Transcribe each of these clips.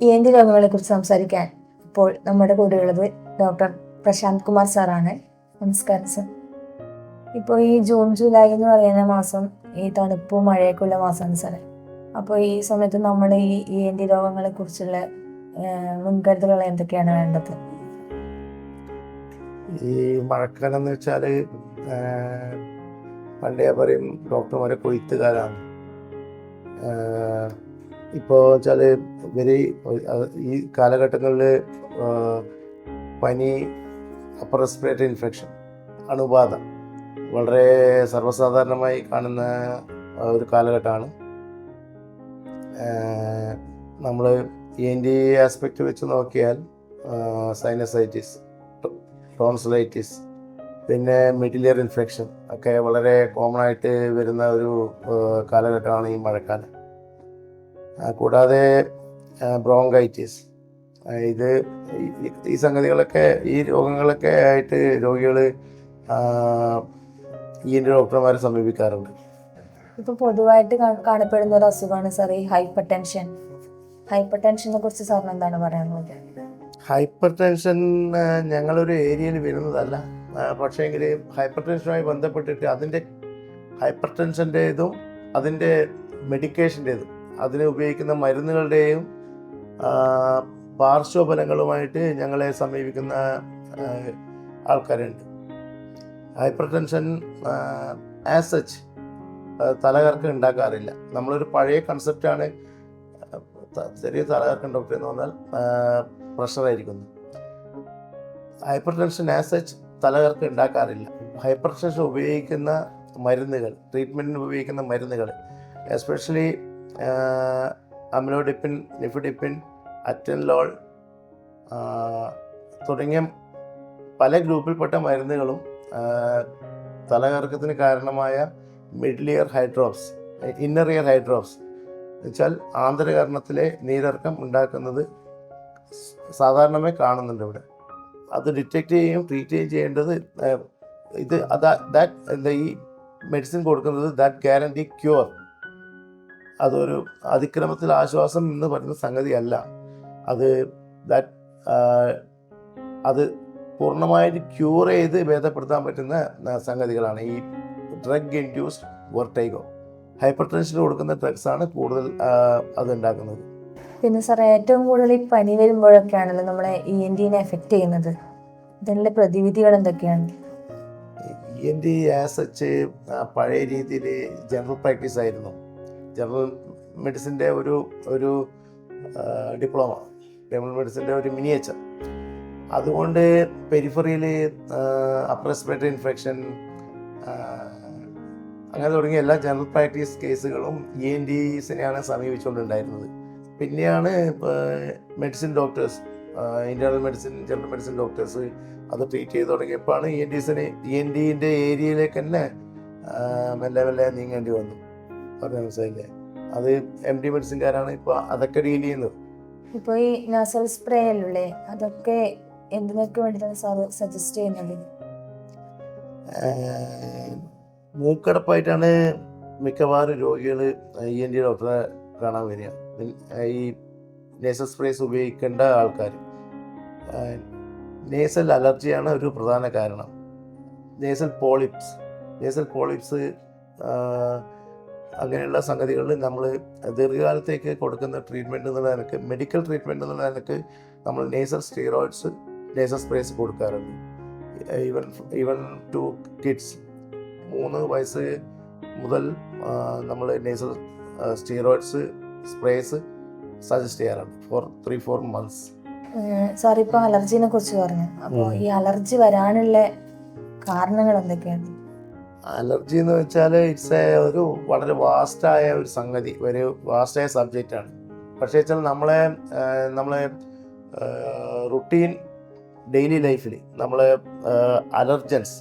ENT രോഗങ്ങളെ കുറിച്ച് സംസാരിക്കാൻ ഇപ്പോൾ നമ്മുടെ കൂടെയുള്ളത് ഡോക്ടർ പ്രശാന്ത് കുമാർ സാറാണ്. നമസ്കാരം സർ. ഇപ്പോൾ ഈ ജൂൺ ജൂലൈ എന്ന് പറയുന്ന മാസം ഈ തണുപ്പും മഴയൊക്കെയുള്ള മാസമാണ് സാറേ. അപ്പോൾ ഈ സമയത്ത് നമ്മൾ ഈ ENT രോഗങ്ങളെ കുറിച്ചുള്ള മുൻകരുതലുകൾ എന്തൊക്കെയാണ് വേണ്ടത്? ഈ മഴക്കാലം എന്ന് വെച്ചാൽ പണ്ടേ പറയും ഡോക്ടർമാരെ കൊയ്ത്തുകാരാണ്. ഇപ്പോൾ വെച്ചാൽ ഈ കാലഘട്ടങ്ങളിൽ പനി, അപ്പർ റെസ്പിറേറ്ററി ഇൻഫെക്ഷൻ, അണുബാധ വളരെ സർവ്വസാധാരണമായി കാണുന്ന ഒരു കാലഘട്ടമാണ്. നമ്മൾ ENT ആസ്പെക്റ്റ് വെച്ച് നോക്കിയാൽ സൈനസൈറ്റിസ്, ടോൺസിലൈറ്റിസ്, പിന്നെ മിഡിലിയർ ഇൻഫെക്ഷൻ ഒക്കെ വളരെ കോമൺ ആയിട്ട് വരുന്ന ഒരു കാലഘട്ടമാണ് ഈ മഴക്കാലം. കൂടാതെ ബ്രോങ്കൈറ്റിസ്, ഈ സംഗതികളൊക്കെ, ഈ രോഗങ്ങളൊക്കെ ആയിട്ട് രോഗികൾ ENT ഡോക്ടർമാരെ സമീപിക്കാറുണ്ട്. ഇപ്പോൾ പൊതുവായിട്ട് കാണപ്പെടുന്ന ഒരു അസുഖമാണ് സാർ ഈ ഹൈപ്പർ ടെൻഷനെ കുറിച്ച് സാറിന് എന്താണ് പറയാനുള്ളത്? ഹൈപ്പർ ടെൻഷൻ ഞങ്ങളൊരു ഏരിയയിൽ വരുന്നതല്ല, പക്ഷേങ്കിൽ ഹൈപ്പർ ടെൻഷനുമായി ബന്ധപ്പെട്ടിട്ട് അതിൻ്റെ ഹൈപ്പർ ടെൻഷൻ്റേതും അതിൻ്റെ മെഡിക്കേഷൻ്റേതും അതിന് ഉപയോഗിക്കുന്ന മരുന്നുകളുടെയും പാർശ്വഫലങ്ങളുമായിട്ട് ഞങ്ങളെ സമീപിക്കുന്ന ആൾക്കാരുണ്ട്. ഹൈപ്പർ ടെൻഷൻ ആസ് സച്ച് തലകർക്ക് ഉണ്ടാക്കാറില്ല. നമ്മളൊരു പഴയ കൺസെപ്റ്റാണ് ചെറിയ തലകർക്ക് ഡോക്ടർ എന്ന് പറഞ്ഞാൽ പ്രഷറായിരിക്കുന്നു. ഹൈപ്പർ ടെൻഷൻ ആസ് സച്ച് തലകർക്ക് ഉണ്ടാക്കാറില്ല. ഹൈപ്പർ ടെൻഷൻ ഉപയോഗിക്കുന്ന മരുന്നുകൾ, ട്രീറ്റ്മെൻറ്റിന് ഉപയോഗിക്കുന്ന മരുന്നുകൾ, എസ്പെഷ്യലി അമിലോഡിപ്പിൻ, നിഫിഡിപ്പിൻ, അറ്റൻലോൾ തുടങ്ങിയ പല ഗ്രൂപ്പിൽപ്പെട്ട മരുന്നുകളും തലകറക്കത്തിന് കാരണമായ middle year hydrops, inner year hydrops എന്നുവെച്ചാൽ ആന്തരകർണത്തിലെ നീരിറക്കം ഉണ്ടാക്കുന്നത് സാധാരണമായി കാണുന്നുണ്ട് ഇവിടെ. അത് ഡിറ്റക്റ്റ് ചെയ്യുകയും ട്രീറ്റ് ചെയ്യുകയും ചെയ്യേണ്ടത് ഈ മെഡിസിൻ കൊടുക്കുന്നത് ദാറ്റ് ഗ്യാരണ്ടി ക്യൂർ. അതൊരു അതിക്രമത്തിൽ ആശ്വാസം എന്ന് പറയുന്ന സംഗതിയല്ല. അത് പൂർണ്ണമായിട്ട് ക്യൂർ ചെയ്ത് ഭേദപ്പെടുത്താൻ പറ്റുന്ന സംഗതികളാണ് ഈ ഡ്രഗ് ഇൻഡ്യൂസ്ഡ് വെർട്ടൈഗോ. ഹൈപ്പർ ടെൻഷന് കൊടുക്കുന്ന ഡ്രഗ്സാണ് കൂടുതൽ അതുണ്ടാക്കുന്നത്. പിന്നെ സാർ, ഏറ്റവും കൂടുതൽ ഈ പനി വരുമ്പോഴൊക്കെയാണല്ലോ നമ്മളെ ENTനെ എഫക്റ്റ് ചെയ്യുന്നത്. ഇതിനുള്ള പ്രതിവിധികൾ എന്തൊക്കെയാണ്? ENT ആസ് സച്ച് പഴയ രീതിയിൽ ജനറൽ പ്രാക്ടീസ് ആയിരുന്നു. ജനറൽ മെഡിസിൻ്റെ ഒരു ഡിപ്ലോമ, ജനറൽ മെഡിസിൻ്റെ ഒരു മിനിയേച്ചർ. അതുകൊണ്ട് പെരിഫറിയിൽ അപ്പർ റെസ്പിറേറ്ററി ഇൻഫെക്ഷൻ അങ്ങനെ തുടങ്ങിയ എല്ലാ ജനറൽ പ്രാക്ടീസ് കേസുകളും ENTസിനെയാണ് സമീപിച്ചുകൊണ്ടുണ്ടായിരുന്നത്. പിന്നെയാണ് medicine doctors, internal medicine, general medicine doctors അത് ട്രീറ്റ് ചെയ്ത് തുടങ്ങിയപ്പോഴാണ് ENTൻ്റെ ഏരിയയിലേക്ക് തന്നെ മെല്ലെ മെല്ലെ നീങ്ങേണ്ടി വന്നു. പറഞ്ഞ മനസ്സിലായില്ലേ? അത് MD മെഡിസിൻകാരാണ് ഇപ്പോൾ അതൊക്കെ ഡീൽ ചെയ്യുന്നത്. ഇപ്പോൾ ഈ നാസൽ സ്പ്രേ അല്ലേ, അതൊക്കെ എന്തിനൊക്കെ വേണ്ടിയിട്ടാണ് സാർ സജസ്റ്റ് ചെയ്യുന്നത്? മൂക്കടപ്പായിട്ടാണ് മിക്കവാറും രോഗികൾ ENT ഡോക്ടറെ കാണാൻ വരിക. ഈ നേസൽ സ്പ്രേസ് ഉപയോഗിക്കേണ്ട ആൾക്കാർ. നേസൽ അലർജിയാണ് ഒരു പ്രധാന കാരണം. നേസൽ പോളിപ്സ് അങ്ങനെയുള്ള സംഗതികളിൽ നമ്മൾ ദീർഘകാലത്തേക്ക് കൊടുക്കുന്ന ട്രീറ്റ്മെൻറ്റ് എന്നുള്ള നിലക്ക്, മെഡിക്കൽ ട്രീറ്റ്മെൻറ്റ് എന്നുള്ള നിലക്ക് നമ്മൾ നേസൽ സ്റ്റീറോയിഡ്സ്, നേസൽ സ്പ്രേസ് കൊടുക്കാറുണ്ട്. ഈവൻ ടു കിഡ്സ് 3 വയസ്സ് മുതൽ നമ്മൾ നേസൽ സ്റ്റീറോയിഡ്സ് സ്പ്രേസ് സജസ്റ്റ് ചെയ്യാറുണ്ട് ഫോർ 3-4 months. സാർ, ഇപ്പോൾ അലർജിനെ കുറിച്ച് പറഞ്ഞു. അപ്പോൾ ഈ അലർജി വരാനുള്ള കാരണങ്ങൾ എന്തൊക്കെയാണ്? അലർജി എന്ന് വെച്ചാൽ ഒരു വളരെ വാസ്റ്റായ ഒരു സംഗതി, ഒരു വാസ്റ്റായ സബ്ജക്റ്റാണ്. പക്ഷേ വെച്ചാൽ നമ്മളെ റുട്ടീൻ ഡെയിലി ലൈഫിൽ അലർജൻസ്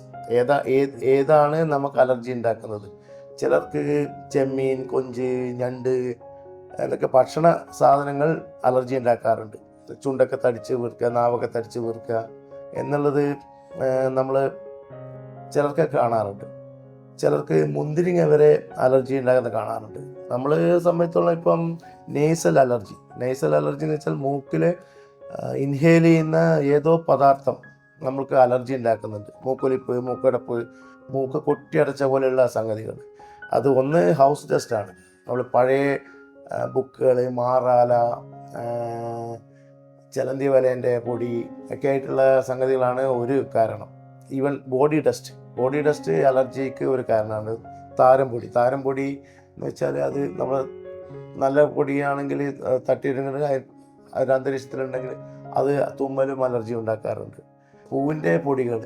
ഏതാണ് നമുക്ക് അലർജി ഉണ്ടാക്കുന്നത്? ചിലർക്ക് ചെമ്മീൻ, കൊഞ്ച്, ഞണ്ട് എന്നൊക്കെ ഭക്ഷണ സാധനങ്ങൾ അലർജി ഉണ്ടാക്കാറുണ്ട്. ചുണ്ടൊക്കെ തടിച്ച് വീർക്കുക, നാവൊക്കെ തടിച്ച് വീർക്കുക എന്നുള്ളത് നമ്മൾ ചിലർക്കൊക്കെ കാണാറുണ്ട്. ചിലർക്ക് മുന്തിരിങ്ങ വരെ അലർജി ഉണ്ടാകുന്ന കാണാറുണ്ട്. നമ്മൾ സംബന്ധിച്ചോളം ഇപ്പം നേസൽ നേസൽ അലർജി എന്ന് വെച്ചാൽ മൂക്കിൽ ഇൻഹേൽ ചെയ്യുന്ന ഏതോ പദാർത്ഥം നമ്മൾക്ക് അലർജി ഉണ്ടാക്കുന്നുണ്ട്. മൂക്കൊലിപ്പ്, മൂക്കടപ്പ്, മൂക്ക് കൊട്ടിയടച്ച പോലെയുള്ള സംഗതികൾ. അത് ഒന്ന് ഹൗസ് ഡസ്റ്റാണ്. നമ്മൾ പഴയ ബുക്കുകൾ, മാറാല, ചലന്തി വലേൻ്റെ പൊടി ഒക്കെ ആയിട്ടുള്ള സംഗതികളാണ് ഒരു കാരണം. ഈവൻ ബോഡി ഡസ്റ്റ് അലർജിക്ക് ഒരു കാരണമാണ്. താരം പൊടി എന്ന് വെച്ചാൽ അത് നമ്മൾ നല്ല പൊടിയാണെങ്കിൽ തട്ടിയിടുന്നത് ഒരു അന്തരീക്ഷത്തിലുണ്ടെങ്കിൽ അത് തുമ്മലും അലർജി ഉണ്ടാക്കാറുണ്ട്. പൂവിൻ്റെ പൊടികൾ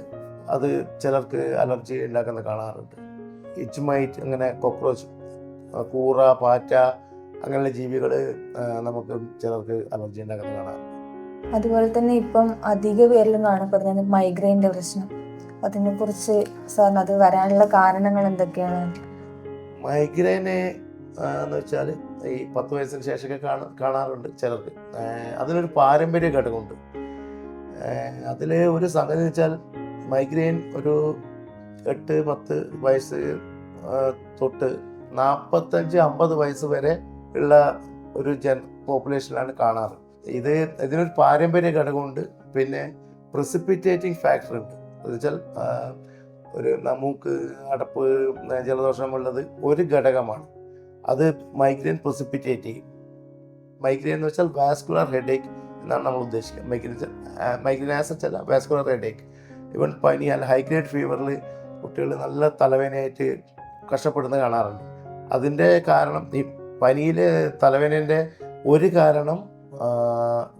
അത് ചിലർക്ക് അലർജി ഉണ്ടാക്കുന്ന കാണാറുണ്ട്. ഇച്ച്മൈറ്റ്, അങ്ങനെ കോക്രോച്ച്, കൂറ, പാറ്റ അങ്ങനെയുള്ള ജീവികൾ നമുക്ക് ചിലർക്ക് അലർജി ഉണ്ടാക്കുന്ന കാണാറുണ്ട്. അതുപോലെ തന്നെ ഇപ്പം അധിക പേരിലും കാണപ്പെടുന്നത് മൈഗ്രെയിൻ്റെ പ്രശ്നം. അതിനെക്കുറിച്ച് സാറിന് അത് വരാനുള്ള കാരണങ്ങൾ എന്തൊക്കെയാണ്? മൈഗ്രെയിന് എന്ന് വെച്ചാൽ ഈ 10 വയസ്സിന് ശേഷമൊക്കെ കാണാറുണ്ട് ചിലർക്ക്. അതിനൊരു പാരമ്പര്യ ഘടകമുണ്ട്. അതിൽ ഒരു സംഗതി വെച്ചാൽ മൈഗ്രെയിൻ ഒരു 8-10 വയസ്സ് തൊട്ട് 45-50 വയസ്സ് വരെ ഉള്ള ഒരു പോപ്പുലേഷനിലാണ് കാണാറ്. ഇതിനൊരു പാരമ്പര്യ ഘടകമുണ്ട്. പിന്നെ പ്രിസിപ്പിറ്റേറ്റിംഗ് ഫാക്ടർ ഉണ്ട്. എന്ന് വെച്ചാൽ ഒരു മൂക്ക് അടപ്പ്, ജലദോഷമുള്ളത് ഒരു ഘടകമാണ്. അത് മൈഗ്രെയിൻ പ്രിസിപ്പിറ്റേറ്റ് ചെയ്യും. മൈഗ്രെയിൻ എന്ന് വെച്ചാൽ വാസ്കുലർ ഹെഡേക്ക് എന്നാണ് നമ്മൾ ഉദ്ദേശിക്കുക. മൈഗ്രെയിൻ ആസ് അല്ല, വാസ്കുലർ ഹെഡേക്ക്. ഇവൻ പനി അല്ല ഹൈഗ്രേഡ് ഫീവറിൽ കുട്ടികൾ നല്ല തലവേദനയായിട്ട് കഷ്ടപ്പെടുന്നത് കാണാറുണ്ട്. അതിൻ്റെ കാരണം ഈ പനിയിലെ തലവേദനേൻ്റെ ഒരു കാരണം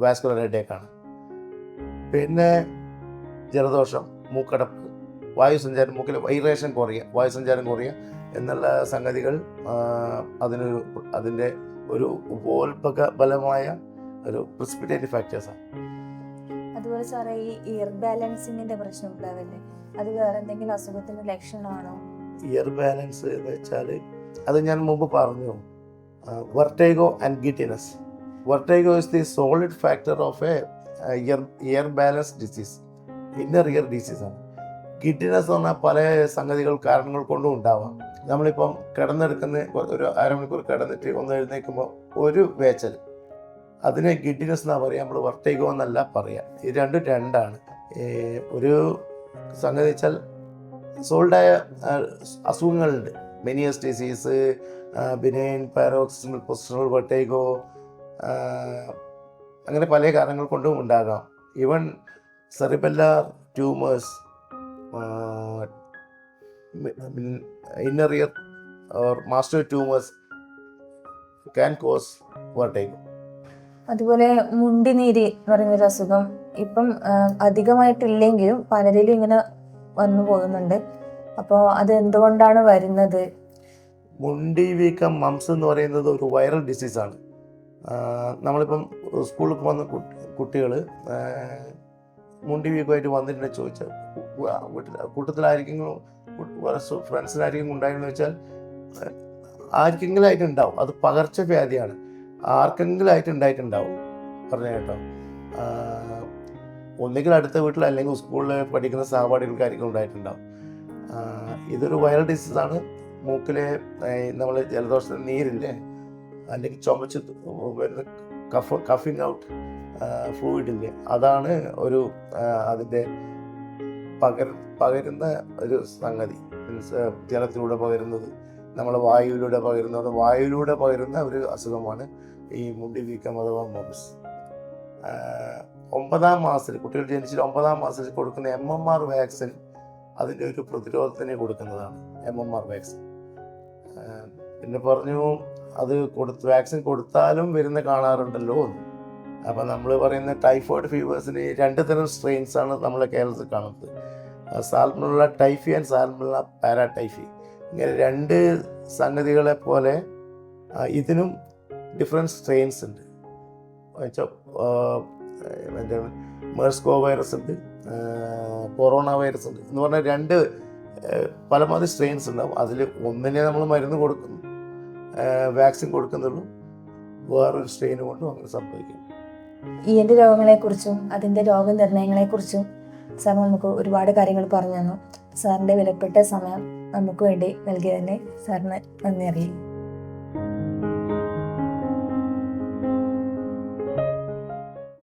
വാസ്കുലർ ഹെഡേക്കാണ്. പിന്നെ ജലദോഷം, മൂക്കടപ്പ്, വായുസഞ്ചാരം, മൂക്കിൽ വായുസഞ്ചാരം കുറയുക എന്നുള്ള സംഗതികൾ അതിൻ്റെ ഒരു ഉപോത്ഭക ബലമായ ഒരു പ്രിസിപ്പിറ്റേറ്റീവ് ഫാക്ടേഴ്സാണ്. അതുപോലെ സാറേ, ഈ ഇയർ ബാലൻസിങ്ങിന്റെ പ്രശ്നം ഉണ്ടാവില്ലേ, അത് വേറെ എന്തെങ്കിലും അസുഖത്തിന്റെ ലക്ഷണമാണോ? ഇയർ ബാലൻസ് എന്ന് വെച്ചാൽ അത് ഞാൻ മുമ്പ് പറഞ്ഞു, vertigo and giddiness. Vertigo is the solid factor of a ear balance disease, inner ear ഡിസീസാണ്. ഗിഡിനെസ് എന്ന് പറഞ്ഞാൽ പല സംഗതികൾ കാരണങ്ങൾ കൊണ്ടും ഉണ്ടാവാം. നമ്മളിപ്പം കിടന്നെടുക്കുന്ന ഒരു അരമണിക്കൂർ കിടന്നിട്ട് ഒന്ന് എഴുന്നേൽക്കുമ്പോൾ ഒരു വേച്ചൽ, അതിനെ ഗിഡിനെസ് എന്നാണ് പറയുക, നമ്മൾ വെർട്ടേഗോ എന്നല്ല പറയുക. ഇത് രണ്ടാണ്. ഒരു സംഗതി വെച്ചാൽ സോൾഡായ അസുഖങ്ങളുണ്ട്. Meniere's disease, benign paroxysmal positional vertigo, അങ്ങനെ പല കാരണങ്ങൾ കൊണ്ടും ഉണ്ടാകാം. Even cerebellar tumours, inner ear or master tumours can cause vertigo. അതുപോലെ മുണ്ടിനീര് എന്ന് പറയുന്നൊരു അസുഖം ഇപ്പം അധികമായിട്ടില്ലെങ്കിലും പലരിലും ഇങ്ങനെ വന്നു പോകുന്നുണ്ട്. അപ്പോൾ അത് എന്തുകൊണ്ടാണ് വരുന്നത്? മുണ്ടി വീക്കം, മംസ് എന്ന് പറയുന്നത് ഒരു വൈറൽ ഡിസീസാണ്. നമ്മളിപ്പം സ്കൂളിൽ പോകുന്ന കുട്ടികൾ മുണ്ടി വീക്കമായിട്ട് വന്നിട്ടുണ്ടെന്ന് ചോദിച്ചാൽ കൂട്ടത്തിലായിരിക്കും, ഫ്രണ്ട്സിനായിരിക്കും ഉണ്ടായെന്ന് വെച്ചാൽ ആർക്കെങ്കിലും ആയിട്ടുണ്ടാവും. അത് പകർച്ചവ്യാധിയാണ്, ആർക്കെങ്കിലും ആയിട്ട് ഉണ്ടായിട്ടുണ്ടാവും. പറഞ്ഞ കേട്ടോ, ഒന്നുകിൽ അടുത്ത വീട്ടിൽ അല്ലെങ്കിൽ സ്കൂളിൽ പഠിക്കുന്ന സഹപാഠികൾക്കായിരിക്കും ഉണ്ടായിട്ടുണ്ടാവും. ഇതൊരു വൈറൽ ഡിസീസാണ്. മൂക്കിലെ നമ്മൾ ജലദോഷത്തിന് നീരില്ലേ, അല്ലെങ്കിൽ ചുമച്ച് വരുന്ന കഫിങ് ഔട്ട് ഫ്ലൂയിഡില്ലേ, അതാണ് ഒരു അതിൻ്റെ പകരുന്ന ഒരു സംഗതി. മീൻസ് ജലത്തിലൂടെ പകരുന്നത്, നമ്മളെ വായുവിലൂടെ പകരുന്ന ഒരു അസുഖമാണ് ഈ മുണ്ടി വീക്കം അഥവാ മംസ്. 9ാം മാസത്തിൽ, കുട്ടികൾ ജനിച്ചിട്ട് 9ാം മാസത്തിൽ കൊടുക്കുന്ന MMR വാക്സിൻ അതിൻ്റെ ഒരു പ്രതിരോധത്തിന് കൊടുക്കുന്നതാണ്. MMR vaccine. പിന്നെ പറഞ്ഞു, അത് വാക്സിൻ കൊടുത്താലും വരുന്ന കാണാറുണ്ടല്ലോ എന്ന്. അപ്പം നമ്മൾ പറയുന്ന ടൈഫോയിഡ് ഫീവേഴ്സിന് 2 തരം സ്ട്രെയിൻസാണ് നമ്മളെ കേരളത്തിൽ കാണുന്നത്. Salmonella typhi and salmonella paratyphi. ഇങ്ങനെ 2 സംഗതികളെ പോലെ ഇതിനും ഡിഫറെൻറ്റ് സ്ട്രെയിൻസ് ഉണ്ട്. മറ്റേ മെർസ്കോ വൈറസ് ഉണ്ട്, കൊറോണ വൈറസ് ഉണ്ട് എന്ന് പറഞ്ഞാൽ 2 പലമാതിരി സ്ട്രെയിൻസ് ഉണ്ടാവും. അതിൽ ഒന്നിനെ നമ്മൾ മരുന്ന് കൊടുക്കുന്നു, വാക്സിൻ കൊടുക്കുന്നുള്ളൂ, വേറൊരു സ്ട്രെയിന് കൊണ്ടും അങ്ങനെ സംഭവിക്കും. ENT രോഗങ്ങളെക്കുറിച്ചും അതിൻ്റെ രോഗനിർണയങ്ങളെക്കുറിച്ചും സാർ നമുക്ക് ഒരുപാട് കാര്യങ്ങൾ പറഞ്ഞു തന്നു. സാറിൻ്റെ വിലപ്പെട്ട സമയം നമുക്ക് വേണ്ടി നൽകിയതിന് സാറിന് നന്ദി അറിയിക്കും.